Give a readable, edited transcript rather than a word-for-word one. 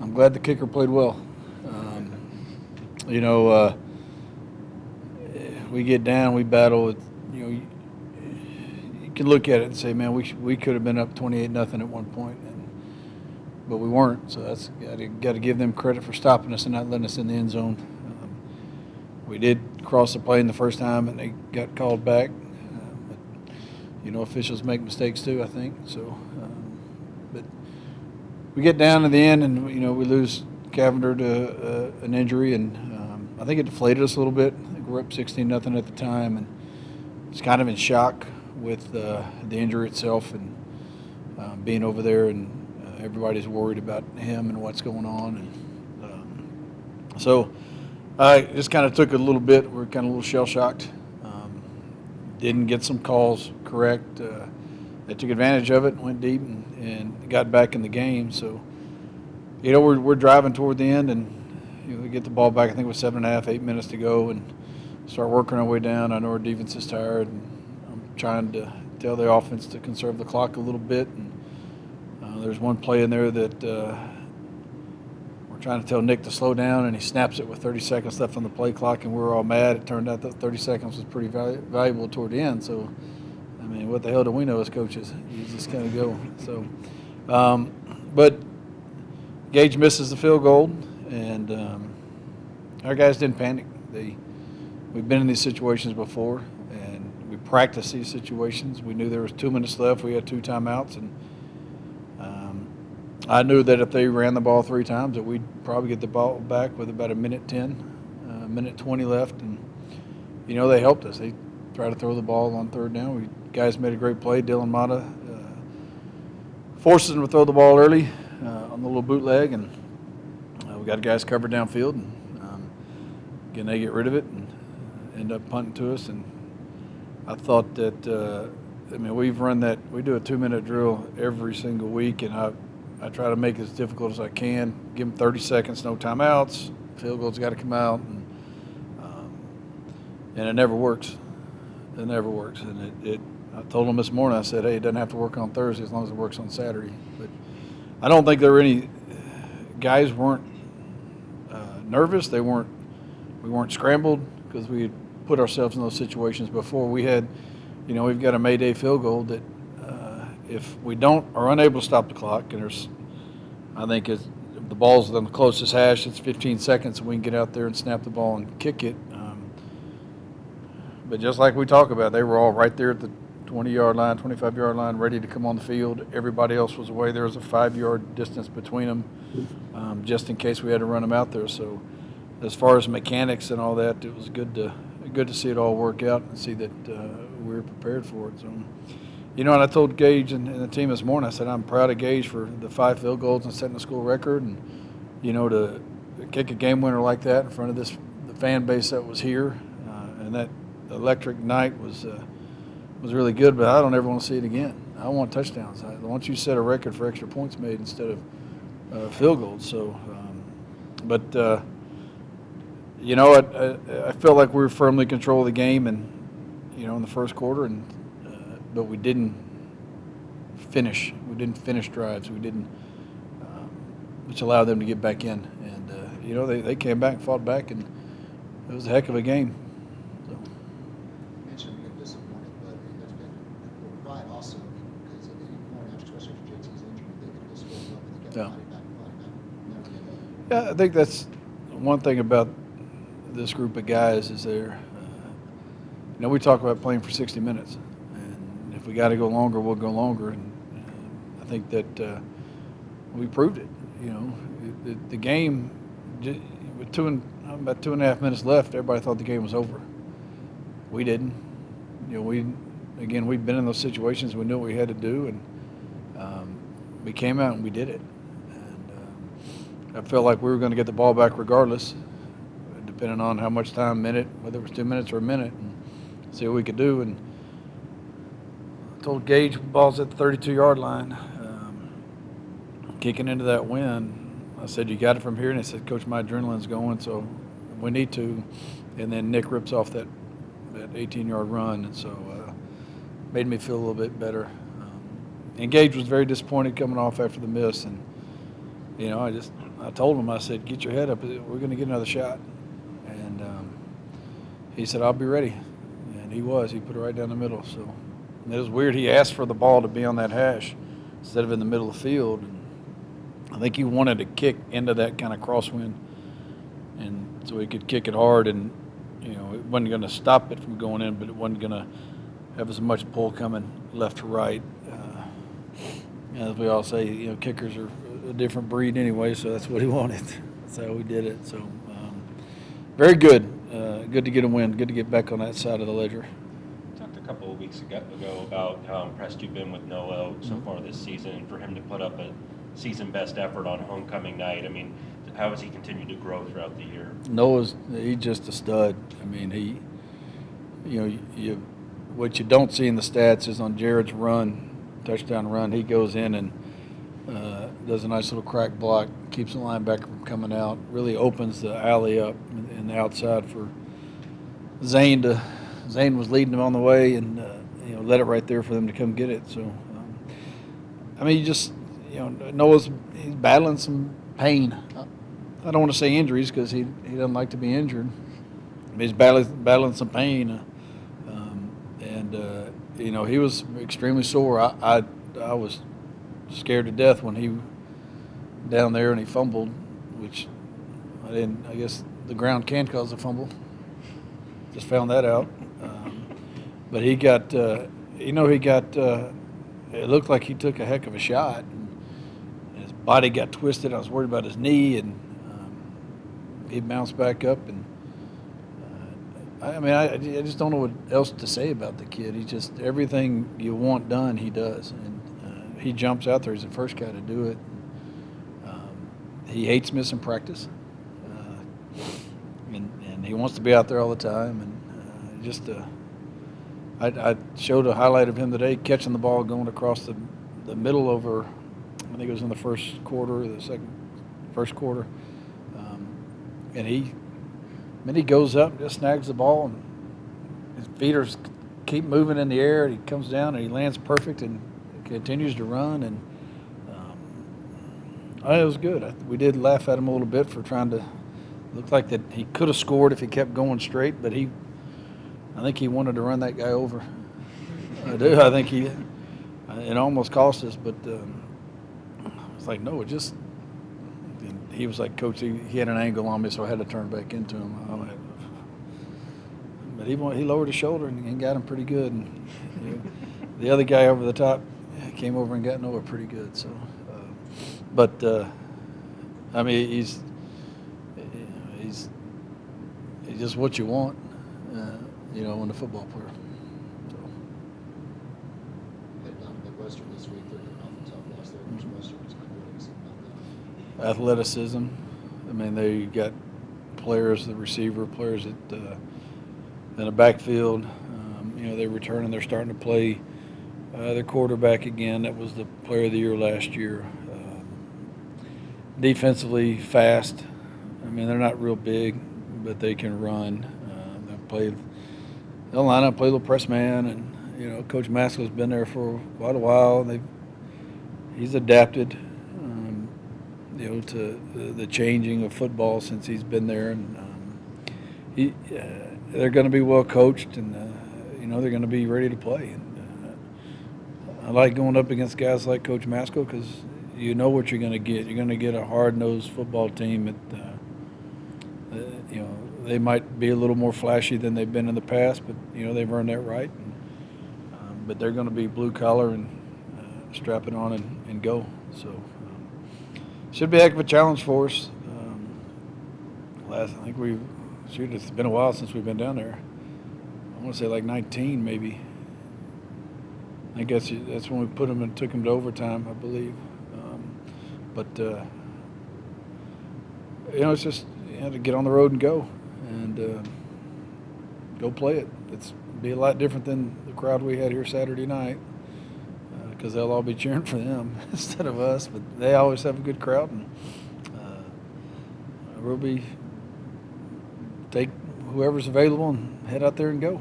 I'm glad the kicker played well. You know, we get down, we battle. You know, you can look at it and say, man, we could have been up 28-0 at one point, but we weren't. So that's got to give them credit for stopping us and not letting us in the end zone. We did cross the plane the first time, and they got called back. But, you know, officials make mistakes too, I think. So, but we get down to the end, and you know we lose Cavender to an injury, and I think it deflated us a little bit. I think we're up 16-0 at the time, and it's kind of in shock with the injury itself and being over there, and everybody's worried about him and what's going on, and so I just kind of took it a little bit. We're kind of a little shell shocked. Didn't get some calls correct. They took advantage of it and went deep and got back in the game. So, you know, we're driving toward the end, and you know, we get the ball back. I think it was 7.5, 8 minutes to go, and start working our way down. I know our defense is tired, and I'm trying to tell the offense to conserve the clock a little bit. And there's one play in there that we're trying to tell Nick to slow down, and he snaps it with 30 seconds left on the play clock, and we were all mad. It turned out that 30 seconds was pretty valuable toward the end. So, I mean, what the hell do we know as coaches? You just kind of go. So, but Gage misses the field goal, and our guys didn't panic. We've been in these situations before, and we practiced these situations. We knew there was 2 minutes left. We had 2 timeouts, and I knew that if they ran the ball 3 times, that we'd probably get the ball back with about a minute 10, minute 20 left, and you know they helped us. They tried to throw the ball on 3rd down. Guys made a great play. Dylan Mata forces them to throw the ball early on the little bootleg, and we got guys covered downfield, and again they get rid of it and end up punting to us. And I thought that I mean we do a 2-minute drill every single week, and I try to make it as difficult as I can. Give them 30 seconds, no timeouts. Field goal's got to come out, and it never works. It never works, and I told them this morning. I said, "Hey, it doesn't have to work on Thursday as long as it works on Saturday." But I don't think there were any guys weren't nervous. We weren't scrambled because we had put ourselves in those situations before. We had, you know, we've got a Mayday field goal that if we are unable to stop the clock, and I think if the ball's on the closest hash, it's 15 seconds, and we can get out there and snap the ball and kick it. But just like we talk about, they were all right there at the 20-yard line, 25-yard line, ready to come on the field. Everybody else was away. There was a 5-yard distance between them, just in case we had to run them out there. So, as far as mechanics and all that, it was good to see it all work out and see that we were prepared for it. So, you know, and I told Gage and the team this morning, I said I'm proud of Gage for the 5 field goals and setting the school record, and you know, to kick a game winner like that in front of the fan base that was here, and that electric night was really good. But I don't ever want to see it again. I want touchdowns. I want you to set a record for extra points made instead of field goals. So, you know, I felt like we were firmly in control of the game, and you know, in the first quarter, and but we didn't finish. We didn't finish drives. We didn't, which allowed them to get back in. And you know, they came back and fought back, and it was a heck of a game. So. You mentioned being disappointed, but there's been a little pride also, because at any point, especially after JT's injury, they could have just rolled up and they kept fighting back. Yeah, I think that's one thing about this group of guys is they're, you know, we talk about playing for 60 minutes. And if we got to go longer, we'll go longer. And I think that we proved it. You know, the game, with about 2.5 minutes left, everybody thought the game was over. We didn't. You know, we've been in those situations. We knew what we had to do, and we came out and we did it. And I felt like we were going to get the ball back regardless, depending on how much time, minute, whether it was 2 minutes or a minute, and see what we could do. And I told Gage, ball's at the 32-yard line, kicking into that wind. I said, you got it from here? And he said, Coach, my adrenaline's going, so we need to. And then Nick rips off that 18-yard run, and so made me feel a little bit better. And Gage was very disappointed coming off after the miss, and you know, I told him, I said, get your head up. We're going to get another shot. And he said, I'll be ready. And he was. He put it right down the middle. So and it was weird. He asked for the ball to be on that hash instead of in the middle of the field. And I think he wanted to kick into that kind of crosswind, and so he could kick it hard. And it wasn't going to stop it from going in, but it wasn't going to have as much pull coming left to right. As we all say, kickers are a different breed anyway, so that's what he wanted. That's how we did it. So very good. Good to get a win. Good to get back on that side of the ledger. We talked a couple of weeks ago about how impressed you've been with Noah so far this season, and for him to put up a season best effort on homecoming night. I mean, how has he continued to grow throughout the year? He's just a stud. I mean, what you don't see in the stats is on Jared's touchdown run, he goes in and does a nice little crack block, keeps the linebacker from coming out, really opens the alley up in the outside for Zane was leading him on the way, and let it right there for them to come get it. So, Noah's he's battling some pain. I don't want to say injuries because he doesn't like to be injured. He's battling some pain, he was extremely sore. I was scared to death when he down there and he fumbled, which I guess the ground can cause a fumble. Just found that out. But he got, it looked like he took a heck of a shot. And his body got twisted. I was worried about his knee, and he bounced back up. And I just don't know what else to say about the kid. He just, everything you want done, he does. And he jumps out there. He's the first guy to do it. He hates missing practice. And he wants to be out there all the time. And I showed a highlight of him today catching the ball going across the middle over, I think it was in the first quarter or first quarter. And he goes up and just snags the ball, and his feet keep moving in the air, and he comes down and he lands perfect and continues to run. And it was good. We did laugh at him a little bit for trying to look like that he could have scored if he kept going straight, but I think he wanted to run that guy over. I do. I think it almost cost us, but it's like, no, and he was like, Coach, he had an angle on me, so I had to turn back into him. But he lowered his shoulder and got him pretty good. And the other guy over the top came over and got Noah pretty good. So, he's just what you want. In a football player. So. Heading down to Midwestern this week, they're getting off the tough loss there. Midwestern's not really excited about that. Athleticism. They got players, the receiver, players in the backfield. They're returning. They're starting to play their quarterback again. That was the player of the year last year. Defensively, fast. They're not real big, but they can run. They'll line up, play a little press man, and Coach Maskell's been there for quite a while. He's adapted, to the changing of football since he's been there, and they're going to be well coached, and they're going to be ready to play. And I like going up against guys like Coach Maskell because you know what you're going to get. You're going to get a hard-nosed football team they might be a little more flashy than they've been in the past, but they've earned that right. But they're going to be blue collar and strap it on and go. So should be a heck of a challenge for us. It's been a while since we've been down there. I want to say like 19 maybe. I guess that's when we put them and took them to overtime, I believe. It's just to get on the road and go. And go play it. It's be a lot different than the crowd we had here Saturday night because they'll all be cheering for them instead of us. But they always have a good crowd, and we'll take whoever's available and head out there and go.